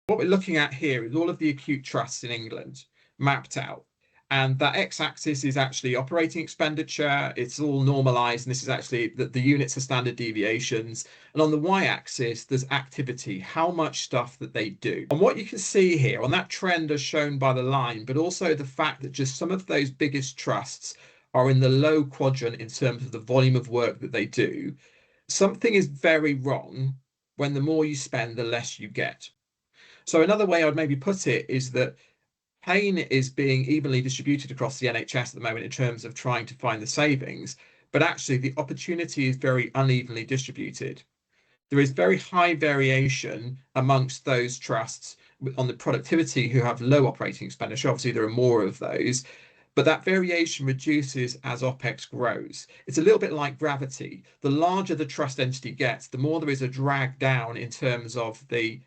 What we're looking at here is all of the acute trusts in England mapped out. And that x-axis is actually operating expenditure. It's all normalized. And this is actually the units of standard deviations. And on the y-axis, there's activity, how much stuff that they do. And what you can see here on that trend as shown by the line, but also the fact that just some of those biggest trusts are in the low quadrant in terms of the volume of work that they do. Something is very wrong when the more you spend, the less you get. So another way I'd maybe put it is that pain is being evenly distributed across the NHS at the moment in terms of trying to find the savings, but actually the opportunity is very unevenly distributed. There is very high variation amongst those trusts on the productivity who have low operating expenditure. Obviously, there are more of those, but that variation reduces as OPEX grows. It's a little bit like gravity. The larger the trust entity gets, the more there is a drag down in terms of the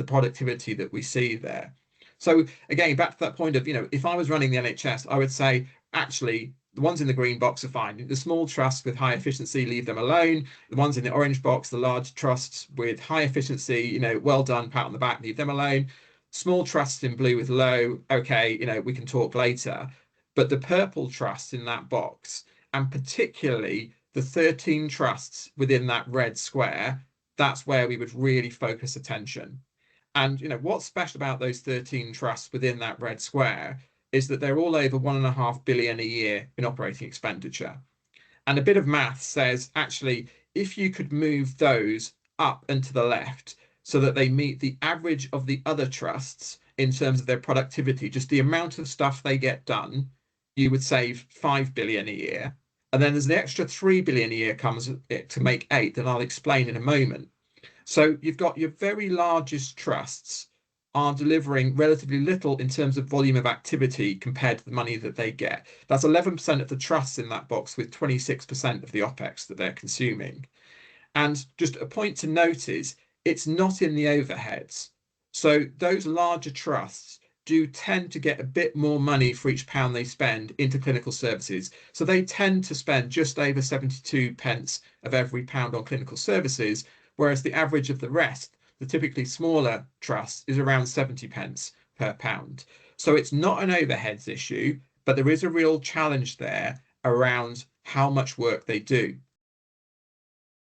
productivity that we see there. So again, back to that point of, if I was running the NHS, I would say, actually, the ones in the green box are fine. The small trusts with high efficiency, leave them alone. The ones in the orange box, the large trusts with high efficiency, well done, pat on the back, leave them alone. Small trusts in blue with low, okay, we can talk later. But the purple trusts in that box, and particularly the 13 trusts within that red square, that's where we would really focus attention. And what's special about those 13 trusts within that red square is that they're all over 1.5 billion a year in operating expenditure. And a bit of math says actually, if you could move those up and to the left so that they meet the average of the other trusts in terms of their productivity, just the amount of stuff they get done, you would save 5 billion a year. And then there's the extra 3 billion a year comes to make 8 that I'll explain in a moment. So you've got your very largest trusts are delivering relatively little in terms of volume of activity compared to the money that they get. That's 11% of the trusts in that box with 26% of the OPEX that they're consuming. And just a point to note is it's not in the overheads. So those larger trusts do tend to get a bit more money for each pound they spend into clinical services. So they tend to spend just over 72 pence of every pound on clinical services, whereas the average of the rest, the typically smaller trusts, is around 70 pence per pound. So it's not an overheads issue, but there is a real challenge there around how much work they do.